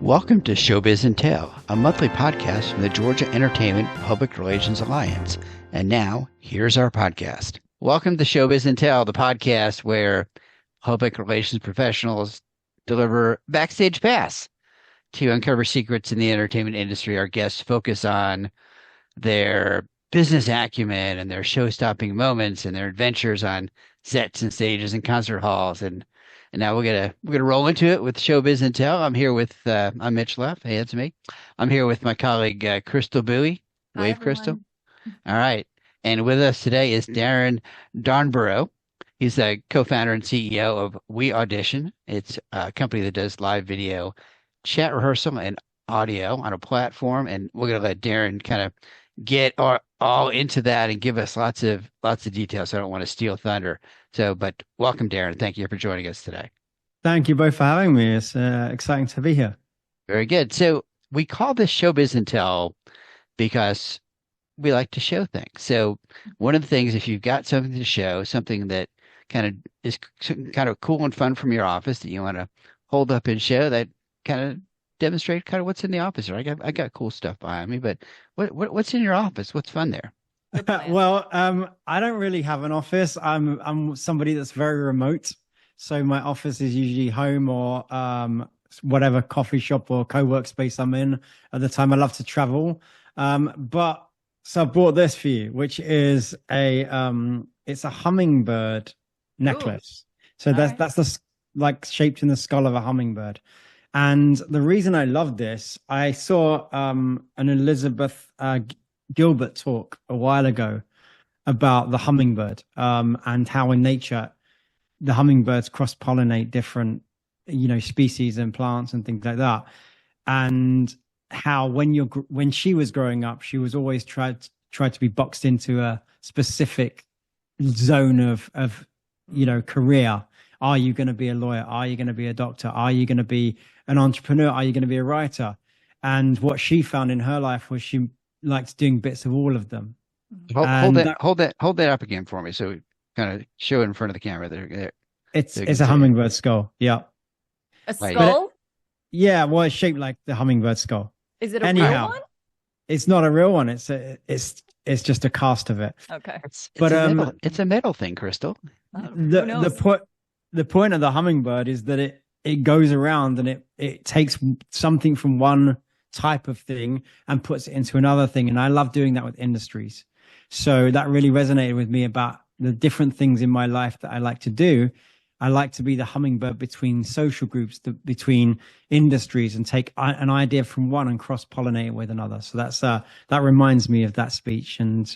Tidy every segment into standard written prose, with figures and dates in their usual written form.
Welcome to Showbiz Tell, a monthly podcast from the Georgia Entertainment Public Relations Alliance. And now, here's our podcast. Welcome to Showbiz Tell, the podcast where public relations professionals deliver backstage pass to uncover secrets in the entertainment industry. Our guests focus on their business acumen and their show-stopping moments and their adventures on sets and stages and concert halls. And now we're gonna roll into it with Showbiz and Tell. I'm here with I'm Mitch Leff. Hey, that's me. I'm here with my colleague Crystal Bowie. Hi, Wave, Crystal. everyone. All right. And with us today is Darren Darnborough. He's the co-founder and CEO of WeAudition. It's a company that does live video, chat rehearsal, and audio on a platform. And we're gonna let Darren kind of get all into that and give us lots of details. So I don't want to steal thunder. So, but welcome, Darren. Thank you for joining us today. Thank you both for having me. It's exciting to be here. Very good. So we call this Showbiz and Tell because we like to show things. So one of the things, if you've got something to show, something that kind of is kind of cool and fun from your office that you want to hold up and show, that kind of demonstrate kind of what's in the office. Or I got cool stuff behind me, but what's in your office? What's fun there? Good plan. Well, I don't really have an office. I'm somebody that's very remote. So my office is usually home or whatever coffee shop or co-work space I'm in at the time. I love to travel. But so I bought this for you, which is it's a hummingbird necklace. So All right. that's the like shaped in the skull of a hummingbird. And the reason I love this, I saw an Elizabeth Gilbert talk a while ago about the hummingbird and how in nature the hummingbirds cross-pollinate different, species and plants and things like that. And how when she was growing up, she was always tried to be boxed into a specific zone of career. Are you going to be a lawyer? Are you going to be a doctor? Are you going to be an entrepreneur? Are you going to be a writer? And what she found in her life was she liked doing bits of all of them. Hold, And hold that up again for me. So kind of show it in front of the camera there. it's So you can it's a see it. hummingbird skull. Yeah. A Right. skull? Yeah, well, it's shaped like the hummingbird skull. Is it a real Anyhow, one? it's not a real one. It's just a cast of it. Okay. It's But it's a metal thing, Crystal. Who the knows? the point of the hummingbird is that it goes around and it takes something from one type of thing and puts it into another thing. And I love doing that with industries. So that really resonated with me about the different things in my life that I like to do. I like to be the hummingbird between social groups, between industries, and take an idea from one and cross-pollinate it with another. So that reminds me of that speech and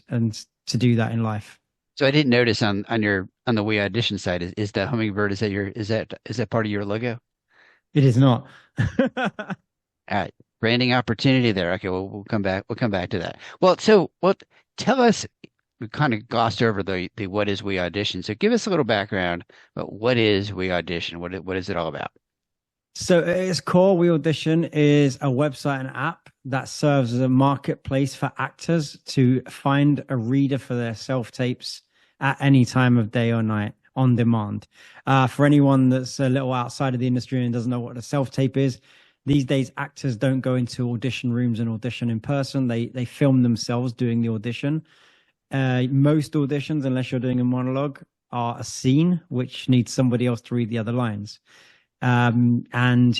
to do that in life. So I didn't notice on the We Audition side is that hummingbird, is that part of your logo? It is not. All right. Branding opportunity there. Okay, well we'll come back to that. Well, tell us, we kind of glossed over the what is We Audition. So give us a little background about what is We Audition? What is it all about? So at its core, WeAudition is a website and app that serves as a marketplace for actors to find a reader for their self-tapes at any time of day or night on demand. For anyone that's a little outside of the industry and doesn't know what a self-tape is, these days actors don't go into audition rooms and audition in person. They film themselves doing the audition. Most auditions, unless you're doing a monologue, are a scene which needs somebody else to read the other lines. And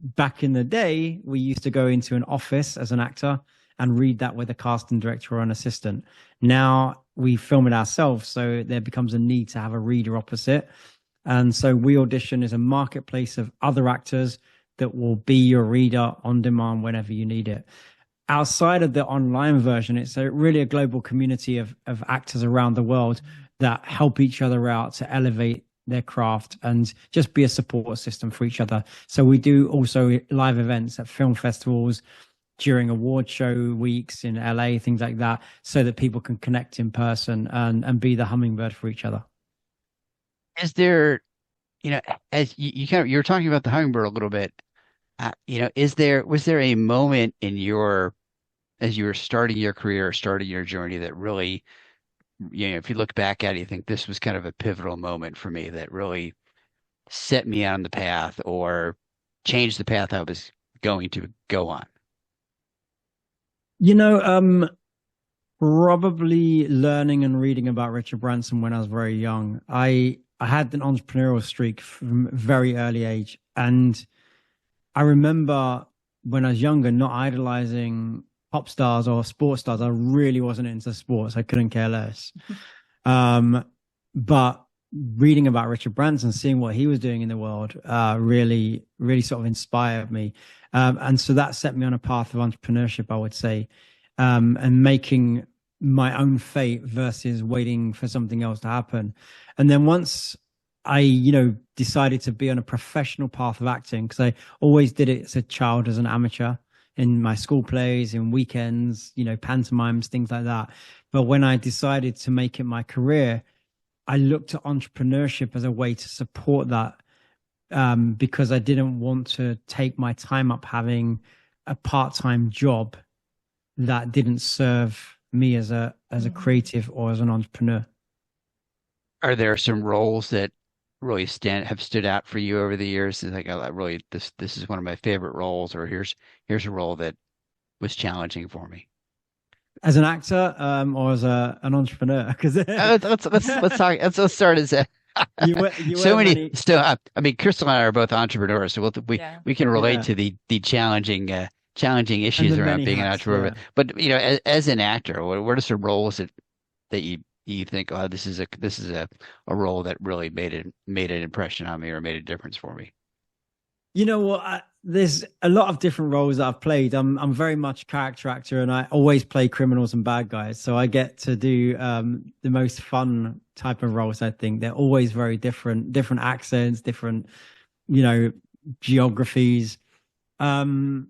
back in the day, we used to go into an office as an actor and read that with a casting director or an assistant. Now we film it ourselves, so there becomes a need to have a reader opposite. And so We Audition is a marketplace of other actors that will be your reader on demand whenever you need it. Outside of the online version, it's really a global community of actors around the world that help each other out to elevate their craft and just be a support system for each other. So we do also live events at film festivals, during award show weeks in LA, things like that, so that people can connect in person and be the hummingbird for each other. Is there, as you were talking about the hummingbird a little bit, was there a moment in as you were starting your career, starting your journey that really, if you look back at it, you think this was kind of a pivotal moment for me that really set me on the path or changed the path I was going to go on? Probably learning and reading about Richard Branson when I was very young. I had an entrepreneurial streak from a very early age. And I remember when I was younger, not idolizing pop stars or sports stars. I really wasn't into sports. I couldn't care less. But reading about Richard Branson, seeing what he was doing in the world, really, really sort of inspired me. And so that set me on a path of entrepreneurship, I would say, and making my own fate versus waiting for something else to happen. And then once I, decided to be on a professional path of acting, because I always did it as a child, as an amateur in my school plays, in weekends, pantomimes, things like that. But when I decided to make it my career, I looked at entrepreneurship as a way to support that, because I didn't want to take my time up having a part-time job that didn't serve me as a creative or as an entrepreneur. Are there some roles that really have stood out for you over the years? It's like, oh, really, this is one of my favorite roles, or here's a role that was challenging for me. As an actor, or as an entrepreneur? Because let's talk. Let's start as a. So many. Still, I mean, Crystal and I are both entrepreneurs, so we can relate to the challenging issues around being an entrepreneur. Yeah. But as an actor, what are some roles that you think, oh, this is a role that really made an impression on me or made a difference for me? You know what? There's a lot of different roles that I've played. I'm very much a character actor, and I always play criminals and bad guys. So I get to do the most fun type of roles. I think they're always very different accents, different, geographies. So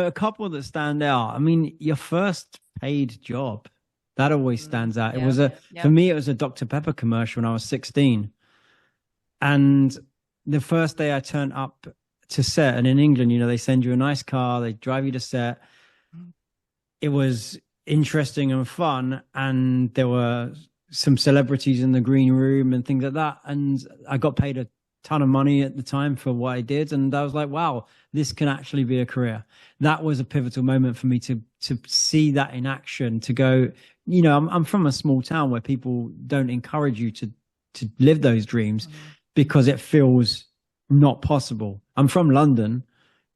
a couple that stand out. I mean, your first paid job, that always stands out. It was for me, it was a Dr. Pepper commercial when I was 16. And the first day I turned up to set, and in England, they send you a nice car, they drive you to set. It was interesting and fun. And there were some celebrities in the green room and things like that. And I got paid a ton of money at the time for what I did. And I was like, wow, this can actually be a career. That was a pivotal moment for me to see that in action, to go, I'm from a small town where people don't encourage you to live those dreams because it feels not possible. I'm from London,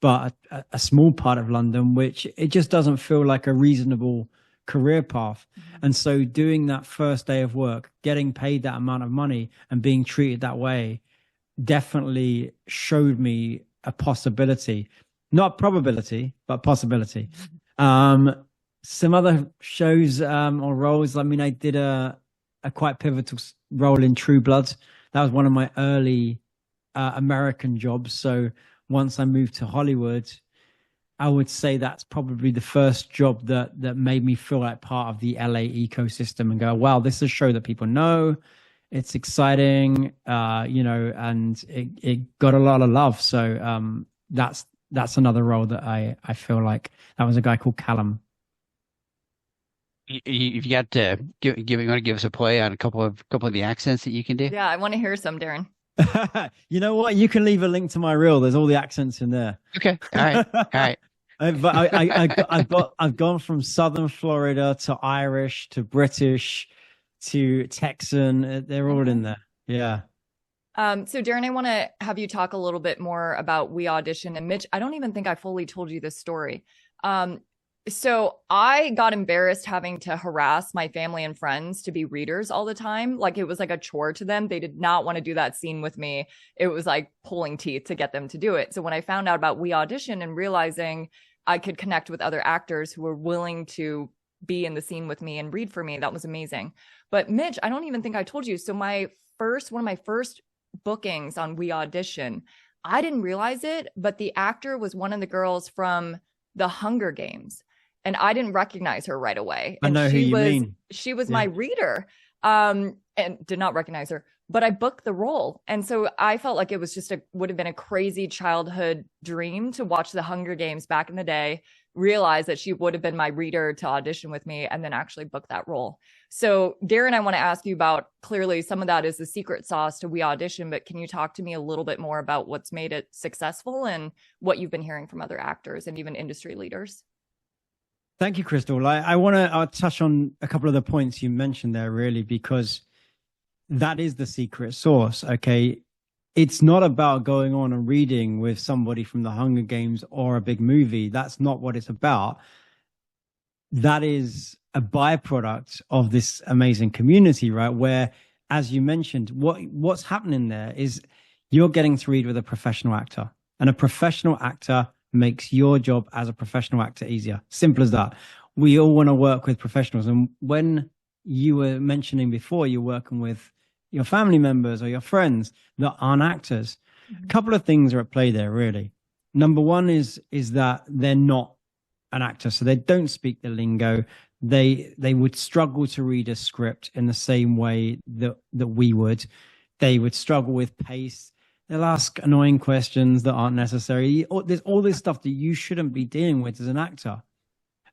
but a small part of London, which it just doesn't feel like a reasonable career path. And so doing that first day of work, getting paid that amount of money and being treated that way definitely showed me a possibility, not probability, but possibility. Some other shows or roles. I mean, I did a quite pivotal role in True Blood. That was one of my early American jobs. So once I moved to Hollywood, I would say that's probably the first job that made me feel like part of the LA ecosystem and go, wow, this is a show that people know. It's exciting, and it got a lot of love. So that's another role that I feel like. That was a guy called Callum. You've got to you want to give us a play on a couple of the accents that you can do? Yeah, I want to hear some, Darren. You know what? You can leave a link to my reel. There's all the accents in there. Okay. All right. But I've gone from Southern Florida to Irish to British to Texan. They're all in there. Yeah. So Darren, I want to have you talk a little bit more about WeAudition. And Mitch, I don't even think I fully told you this story. So I got embarrassed having to harass my family and friends to be readers all the time. Like it was like a chore to them. They did not want to do that scene with me. It was like pulling teeth to get them to do it. So when I found out about WeAudition and realizing I could connect with other actors who were willing to be in the scene with me and read for me, that was amazing. But Mitch, I don't even think I told you. So one of my first bookings on WeAudition, I didn't realize it, but the actor was one of the girls from The Hunger Games. And I didn't recognize her right away. I know who you mean. She was my reader, and did not recognize her, but I booked the role. And so I felt like it was would have been a crazy childhood dream to watch The Hunger Games back in the day, realize that she would have been my reader to audition with me and then actually book that role. So Darren, I want to ask you about, clearly some of that is the secret sauce to WeAudition, but can you talk to me a little bit more about what's made it successful and what you've been hearing from other actors and even industry leaders? Thank you, Crystal. I want to touch on a couple of the points you mentioned there, really, because that is the secret sauce. Okay. It's not about going on and reading with somebody from the Hunger Games or a big movie. That's not what it's about. That is a byproduct of this amazing community, right? Where, as you mentioned, what's happening there is you're getting to read with a professional actor, and a professional actor makes your job as a professional actor easier. Simple as that. We all want to work with professionals. And when you were mentioning before, you're working with your family members or your friends that aren't actors. A couple of things are at play there, really. Number one is that they're not an actor, so they don't speak the lingo. They would struggle to read a script in the same way that we would. They would struggle with pace. They'll ask annoying questions that aren't necessary. There's all this stuff that you shouldn't be dealing with as an actor.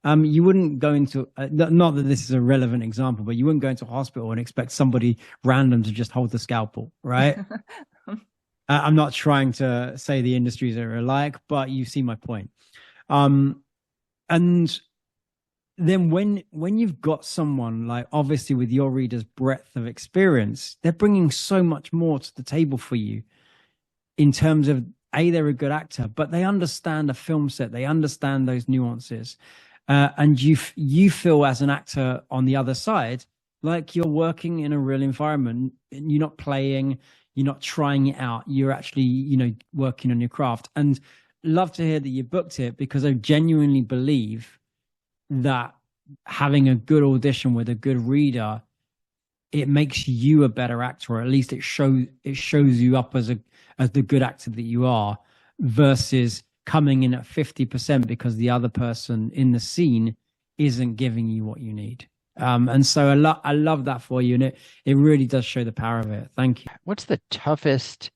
You wouldn't go into, not that this is a relevant example, but you wouldn't go into a hospital and expect somebody random to just hold the scalpel, right? I'm not trying to say the industries are alike, but you see my point. And then when you've got someone like, obviously with your reader's breadth of experience, they're bringing so much more to the table for you in terms of, they're a good actor, but they understand a film set. They understand those nuances. And you feel as an actor on the other side, like you're working in a real environment. You're not playing, you're not trying it out. You're actually, working on your craft. And love to hear that you booked it, because I genuinely believe that having a good audition with a good reader, it makes you a better actor, or at least it shows you up as the good actor that you are, versus coming in at 50% because the other person in the scene isn't giving you what you need. And so I love that for you. And it really does show the power of it. Thank you. What's the toughest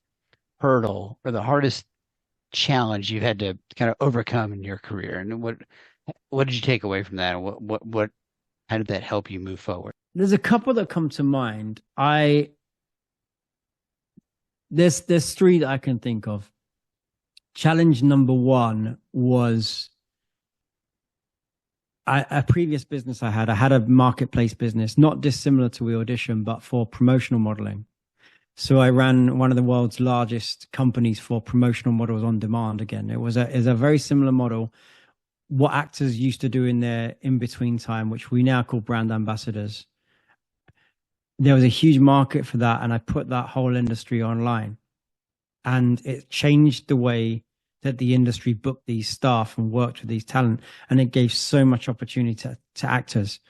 hurdle or the hardest challenge you've had to kind of overcome in your career? And what did you take away from that? And how did that help you move forward? There's a couple that come to mind. There's three that I can think of. Challenge number one was a previous business I had. I had a marketplace business, not dissimilar to WeAudition, but for promotional modeling. So I ran one of the world's largest companies for promotional models on demand. Again, it was a very similar model. What actors used to do in their in-between time, which we now call brand ambassadors. There was a huge market for that, and I put that whole industry online. And it changed the way that the industry booked these staff and worked with these talent. And it gave so much opportunity to actors.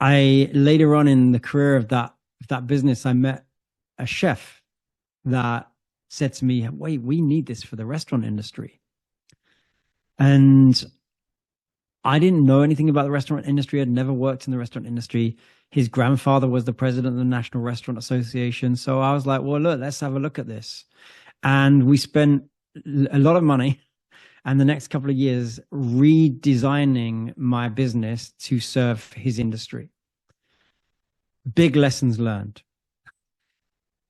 Later on in the career of that business, I met a chef that said to me, wait, we need this for the restaurant industry. And I didn't know anything about the restaurant industry. I'd never worked in the restaurant industry. His grandfather was the president of the National Restaurant Association. So I was like, well, look, let's have a look at this. And we spent a lot of money and the next couple of years redesigning my business to serve his industry. Big lessons learned.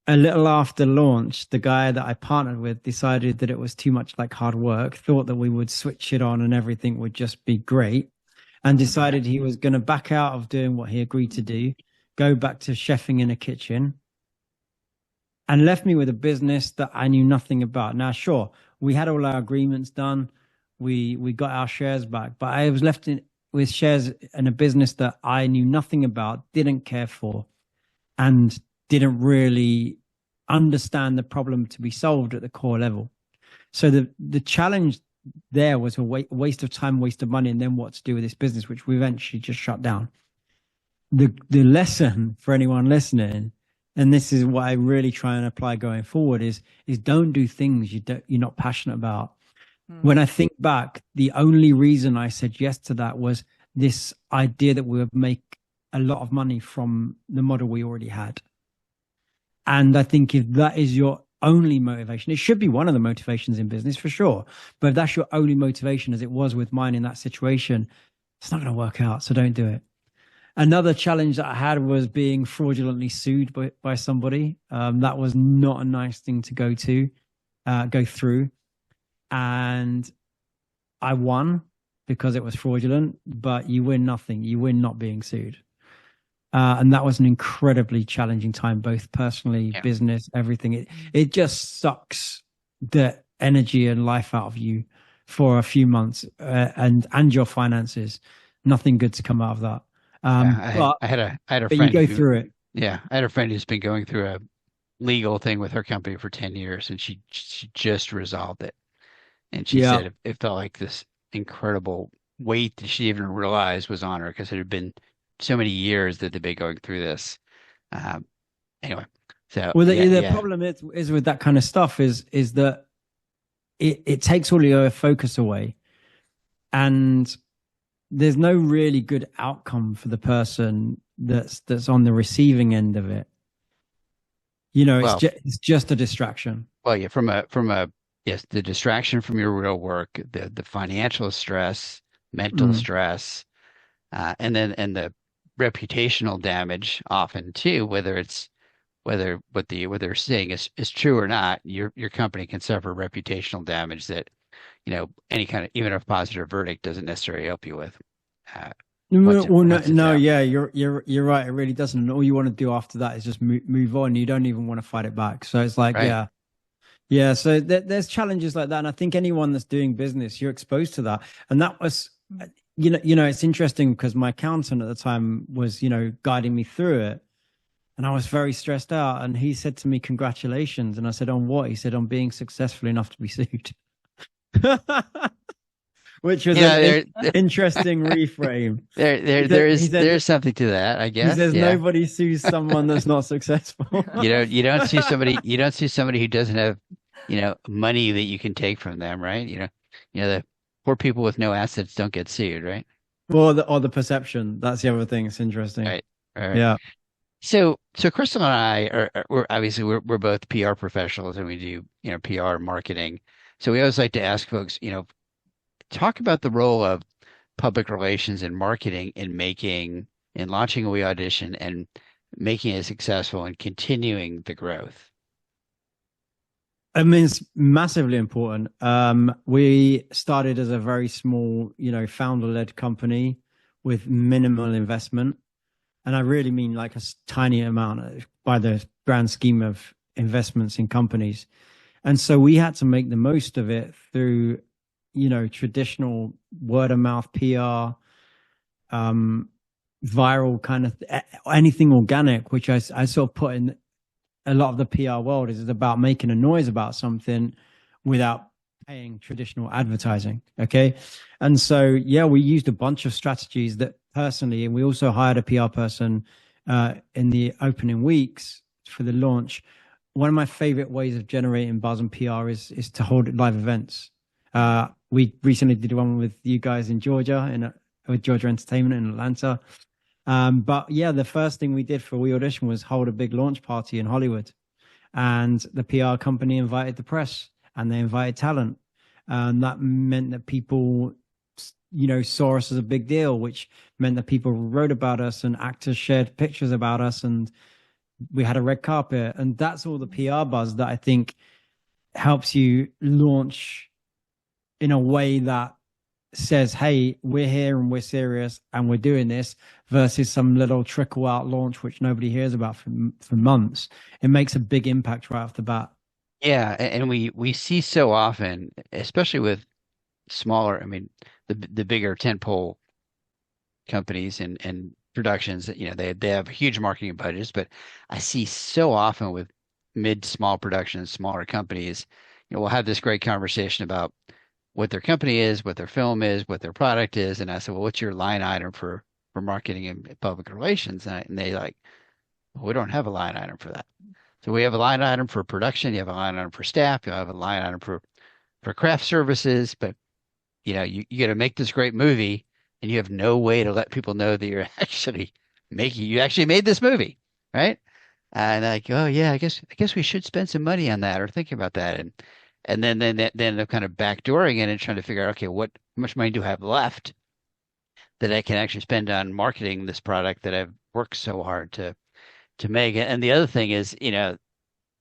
A little after launch, the guy that I partnered with decided that it was too much like hard work, thought that we would switch it on and everything would just be great, and decided he was going to back out of doing what he agreed to do, go back to chefing in a kitchen, and left me with a business that I knew nothing about. Now, sure, we had all our agreements done. We got our shares back, but I was left with shares in a business that I knew nothing about, didn't care for, and didn't really understand the problem to be solved at the core level. So the challenge there was a waste of time, waste of money, and then what to do with this business, which we eventually just shut down. The lesson for anyone listening, and this is what I really try and apply going forward, is don't do things you're not passionate about. When I think back, the only reason I said yes to that was this idea that we would make a lot of money from the model we already had. And I think if that is your only motivation, it should be one of the motivations in business for sure. But if that's your only motivation, as it was with mine in that situation, it's not going to work out. So don't do it. Another challenge that I had was being fraudulently sued by somebody. That was not a nice thing to go through. And I won because it was fraudulent, but you win nothing. You win not being sued. And that was an incredibly challenging time, both personally, business, everything. It just sucks the energy and life out of you for a few months, and your finances. Nothing good to come out of that. I had a friend. You go through it. Yeah, I had a friend who's been going through a legal thing with her company for 10 years, and she just resolved it. And she said it felt like this incredible weight that she didn't even realize was on her because it had been so many years that they've been going through this. Anyway, so the problem is with that kind of stuff is that it takes all your focus away, and there's no really good outcome for the person that's on the receiving end of it. It's just a distraction. Well, yeah, from a yes, the distraction from your real work, the financial stress, mental stress, and the reputational damage often too, whether what they're saying is true or not, your company can suffer reputational damage that, any kind of, even a positive verdict doesn't necessarily help you with. Yeah, you're right. It really doesn't. And all you want to do after that is just move on. You don't even want to fight it back. So it's like, right. Yeah. So there's challenges like that. And I think anyone that's doing business, you're exposed to that. And that was, it's interesting because my accountant at the time was, guiding me through it. And I was very stressed out. And he said to me, congratulations. And I said, on what? He said, on being successful enough to be sued. Which was an interesting reframe. There's something to that, I guess. He says nobody sues someone that's not successful. You don't see somebody who doesn't have, money that you can take from them, right? The poor people with no assets don't get sued, right? Well, the perception. That's the other thing. It's interesting. Right. Yeah. So Crystal and I we're both PR professionals, and we do, PR marketing. So we always like to ask folks, talk about the role of public relations and marketing in launching a WeAudition and making it successful and continuing the growth. I mean, it's massively important. We started as a very small, founder-led company with minimal investment. And I really mean like a tiny amount by the grand scheme of investments in companies. And so we had to make the most of it through, traditional word of mouth PR, viral kind of anything organic, which I sort of put in a lot of the PR world is about making a noise about something without paying traditional advertising. Okay. And so, we used a bunch of strategies that personally, and we also hired a PR person in the opening weeks for the launch. One of my favorite ways of generating buzz and PR is to hold live events. We recently did one with you guys in Georgia, with Georgia Entertainment in Atlanta. But the first thing we did for WeAudition was hold a big launch party in Hollywood. And the PR company invited the press and they invited talent. And that meant that people, saw us as a big deal, which meant that people wrote about us and actors shared pictures about us. And we had a red carpet. And that's all the PR buzz that I think helps you launch in a way that says, hey, we're here and we're serious and we're doing this, versus some little trickle out launch, which nobody hears about for months. It makes a big impact right off the bat. Yeah. And we see so often, especially with smaller, I mean, the bigger tentpole companies and productions that, they have huge marketing budgets, but I see so often with small productions, smaller companies, we'll have this great conversation about what their company is, what their film is, what their product is. And I said, well, what's your line item for marketing and public relations? And they like, well, we don't have a line item for that. So we have a line item for production. You have a line item for staff. You have a line item for craft services. But, you got to make this great movie and you have no way to let people know that you actually made this movie. Right. And they're like, oh yeah, I guess we should spend some money on that or think about that. And then they're kind of backdooring it and trying to figure out, okay, what how much money do I have left that I can actually spend on marketing this product that I've worked so hard to make it. And the other thing is,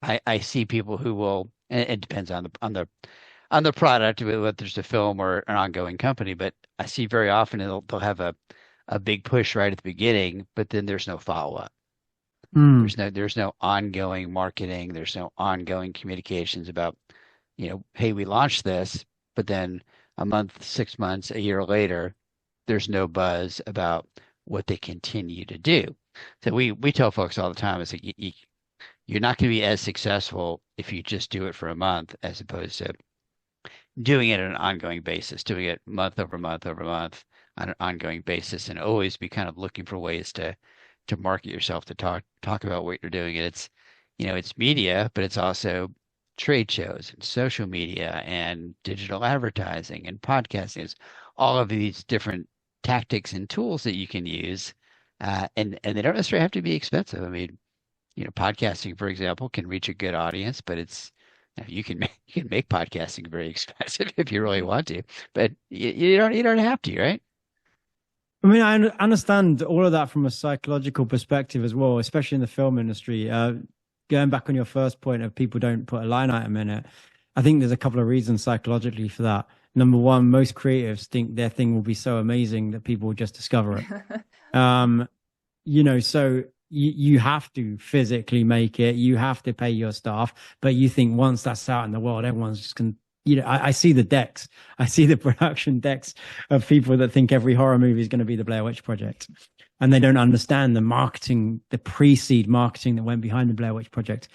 I see people who will, and it depends on the product, whether it's a film or an ongoing company, but I see very often they'll have a big push right at the beginning, but then there's no follow-up. Mm. There's no ongoing marketing, there's no ongoing communications about, hey, we launched this, but then a month, 6 months, a year later, there's no buzz about what they continue to do. So we tell folks all the time, it's like you're not going to be as successful if you just do it for a month as opposed to doing it on an ongoing basis, doing it month over month over month on an ongoing basis, and always be kind of looking for ways to market yourself, to talk about what you're doing. And it's media, but it's also trade shows and social media and digital advertising and podcasting. It's all of these different tactics and tools that you can use, and they don't necessarily have to be expensive. I mean, podcasting, for example, can reach a good audience, but you can make podcasting very expensive if you really want to, but you don't have to, right? I mean, understand all of that from a psychological perspective as well, especially in the film industry. Going back on your first point of people don't put a line item in it, I think there's a couple of reasons psychologically for that. Number one, most creatives think their thing will be so amazing that people will just discover it. So you have to physically make it, you have to pay your staff, but you think once that's out in the world, everyone's just going to, I see the decks, I see the production decks of people that think every horror movie is going to be the Blair Witch Project. And they don't understand the marketing, the pre-seed marketing that went behind the Blair Witch Project.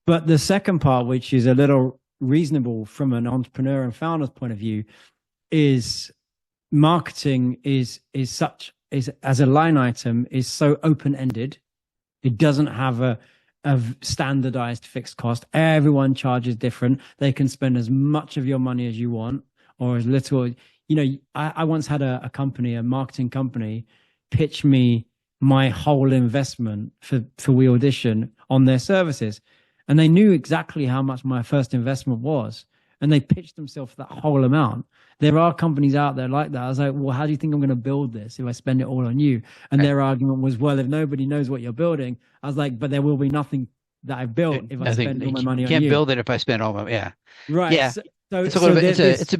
But the second part, which is a little reasonable from an entrepreneur and founder's point of view, is marketing is as a line item is so open-ended. It doesn't have a standardized fixed cost. Everyone charges different. They can spend as much of your money as you want or as little. I once had a company, a marketing company, pitch me my whole investment for WeAudition on their services. And they knew exactly how much my first investment was. And they pitched themselves that whole amount. There are companies out there like that. I was like, well, how do you think I'm going to build this if I spend it all on you? And their argument was, well, if nobody knows what you're building, I was like, but there will be nothing that I've built if I spend all my money on you. Can't build it if I spend all my, yeah. Right. Yeah. So it's a little bit, it's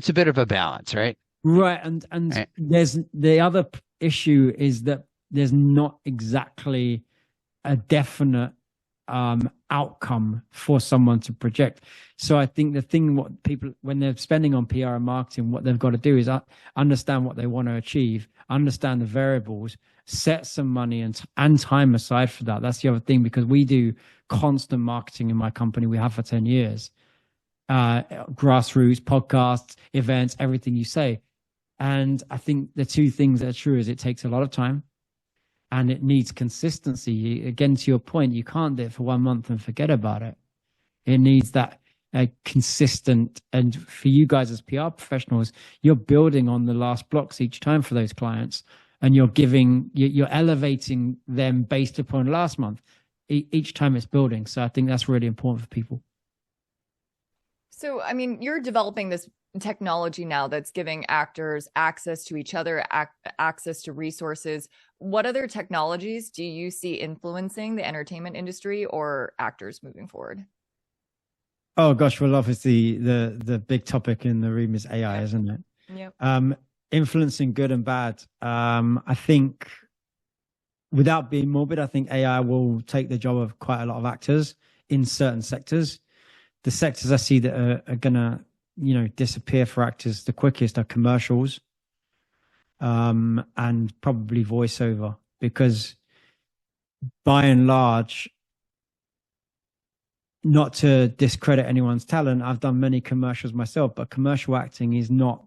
a bit of a balance, right? Right. And right. There's the other issue is that there's not exactly a definite outcome for someone to project. So I think the thing, what people, when they're spending on PR and marketing, what they've got to do is understand what they want to achieve, understand the variables, set some money and time aside for that. That's the other thing, because we do constant marketing in my company. We have for 10 years, grassroots, podcasts, events, everything you say. And I think the two things that are true is it takes a lot of time and it needs consistency. Again, to your point, you can't do it for 1 month and forget about it. It needs that consistent. And for you guys as PR professionals, you're building on the last blocks each time for those clients, and you're elevating them based upon last month each time it's building. So I think that's really important for people. So, I mean, you're developing this technology now that's giving actors access to each other, access to resources. What other technologies do you see influencing the entertainment industry or actors moving forward? Oh gosh, well, obviously the big topic in the room is AI, isn't it? Yep. Influencing good and bad. I think, without being morbid, I think AI will take the job of quite a lot of actors in certain sectors. The sectors I see that are gonna, disappear for actors the quickest are commercials, and probably voiceover, because by and large, not to discredit anyone's talent, I've done many commercials myself, but commercial acting is not,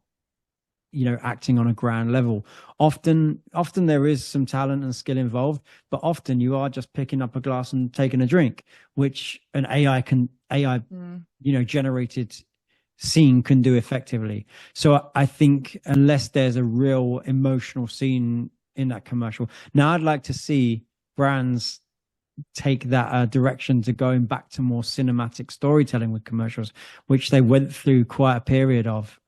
acting on a grand level. Often there is some talent and skill involved, but often you are just picking up a glass and taking a drink, which an AI generated scene can do effectively. So I think unless there's a real emotional scene in that commercial, now I'd like to see brands take that direction to going back to more cinematic storytelling with commercials, which they went through quite a period of,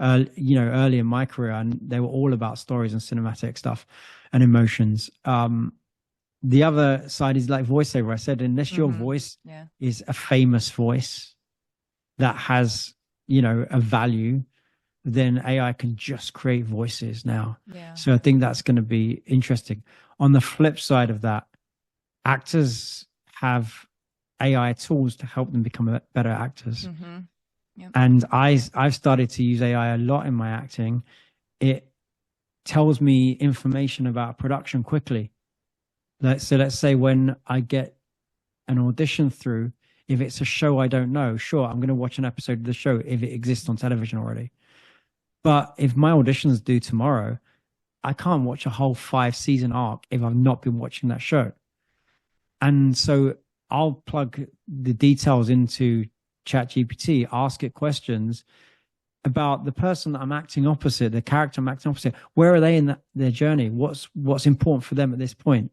early in my career, and they were all about stories and cinematic stuff and emotions. The other side is like voiceover. I said, unless your voice is a famous voice that has, a value, then AI can just create voices now. Yeah. So I think that's going to be interesting. On the flip side of that, actors have AI tools to help them become better actors. Yep. And I've started to use AI a lot in my acting. It tells me information about production quickly. So let's say when I get an audition through, if it's a show I don't know, sure, I'm going to watch an episode of the show if it exists on television already. But if my audition's due tomorrow, I can't watch a whole 5-season arc if I've not been watching that show. And so I'll plug the details into ChatGPT, ask it questions about the person that I'm acting opposite, the character I'm acting opposite. Where are they in their journey? What's important for them at this point?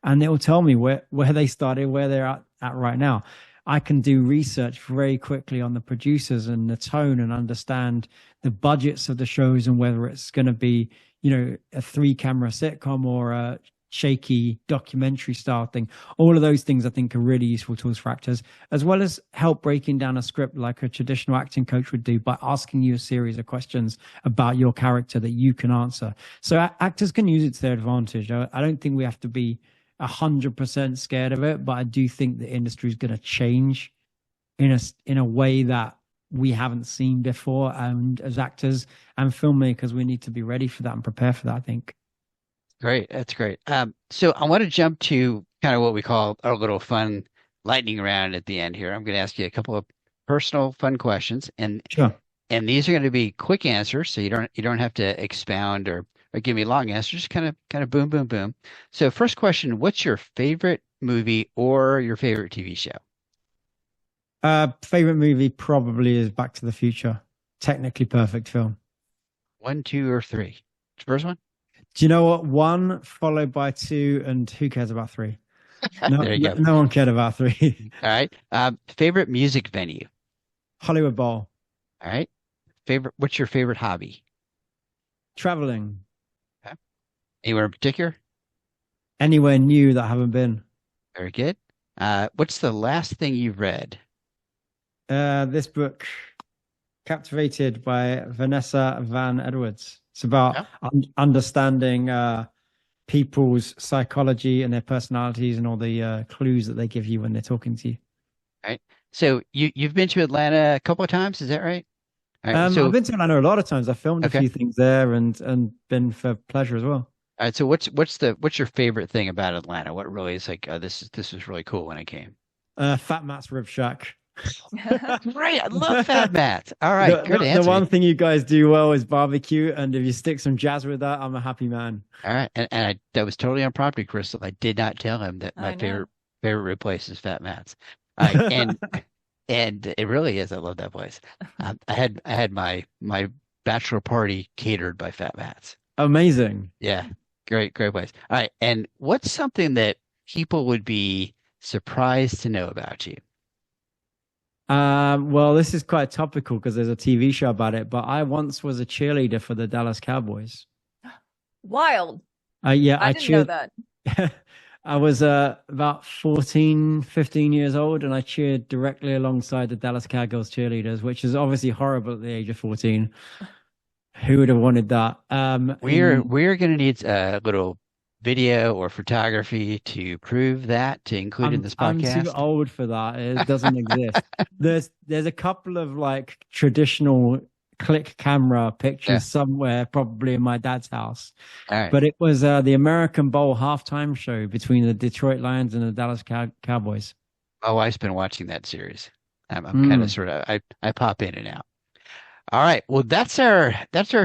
And it will tell me where they started, where they're at right now. I can do research very quickly on the producers and the tone and understand the budgets of the shows and whether it's going to be, a 3-camera sitcom or a shaky documentary style thing. All of those things I think are really useful tools for actors, as well as help breaking down a script like a traditional acting coach would do by asking you a series of questions about your character that you can answer. So actors can use it to their advantage. I don't think we have to be 100% scared of it, but I do think the industry is going to change in a way that we haven't seen before. And as actors and filmmakers, we need to be ready for that and prepare for that, I think. Great. That's great. So I want to jump to kind of what we call our little fun lightning round at the end here. I'm going to ask you a couple of personal fun questions, and sure. And these are going to be quick answers, so you don't have to expound or give me long answers. Just kind of boom, boom, boom. So first question, what's your favorite movie or your favorite TV show? Favorite movie probably is Back to the Future. Technically perfect film. 1, 2, or 3? First one? Do you know what? 1 followed by 2, and who cares about 3? There you go. No one cared about 3. All right. Favorite music venue? Hollywood Bowl. All right. What's your favorite hobby? Traveling. Okay. Anywhere in particular? Anywhere new that I haven't been. Very good. What's the last thing you've read? This book, Captivated by Vanessa Van Edwards. It's about understanding people's psychology and their personalities and all the clues that they give you when they're talking to you. All right. So you've been to Atlanta a couple of times, is that right? All right. I've been to Atlanta a lot of times. I filmed a few things there and been for pleasure as well. All right. So what's your favorite thing about Atlanta? What really is like this was really cool when I came? Fat Matt's Rib Shack. Right, I love Fat Matt. All right, good answer. The one thing you guys do well is barbecue, and if you stick some jazz with that, I'm a happy man. All right, and that was totally on property, Crystal. I did not tell him that my favorite rib place is Fat Matt's. And it really is. I love that place. I had my bachelor party catered by Fat Matt's. Amazing. Yeah, great place. All right, and what's something that people would be surprised to know about you? Well, this is quite topical because there's a TV show about it, but I once was a cheerleader for the Dallas Cowboys. Wild. Yeah, I didn't know that. I was about 14, 15 years old, and I cheered directly alongside the Dallas Cowboys cheerleaders, which is obviously horrible at the age of 14. Who would have wanted that? We're going to need a little video or photography to prove that, to include in this podcast. I'm too old for that. It doesn't exist. There's a couple of like traditional click camera pictures somewhere, probably in my dad's house. All right. But it was the American Bowl halftime show between the Detroit Lions and the Dallas Cowboys. My wife's been watching that series. I'm kind of sort of I pop in and out. All right. Well, that's our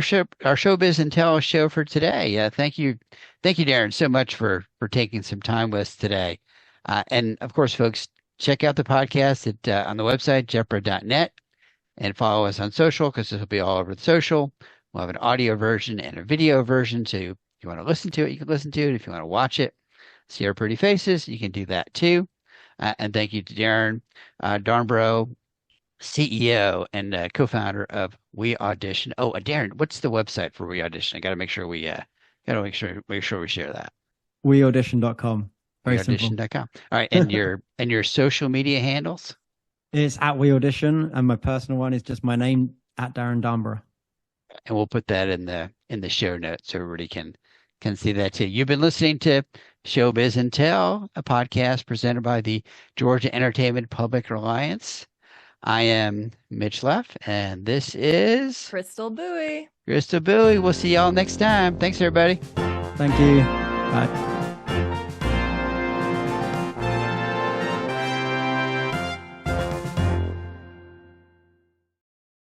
show, our Showbiz Tell show for today. Thank you, Darren, so much for taking some time with us today. And of course, folks, check out the podcast on the website GEPRA.net, and follow us on social because this will be all over the social. We'll have an audio version and a video version, so if you want to listen to it, you can listen to it. If you want to watch it, see our pretty faces, you can do that too. And thank you to Darren Darnborough, CEO and co-founder of WeAudition. Oh, Darren, what's the website for WeAudition? I got to make sure we share that. WeAudition.com. Very simple. WeAudition.com. All right, and your social media handles? It's at WeAudition, and my personal one is just my name at Darren Darnborough. And we'll put that in the show notes so everybody can see that too. You've been listening to Showbiz Tell, a podcast presented by the Georgia Entertainment Public Alliance. I am Mitch Leff, and this is Crystal Bowie. Crystal Bowie. We'll see y'all next time. Thanks, everybody. Thank you. Bye.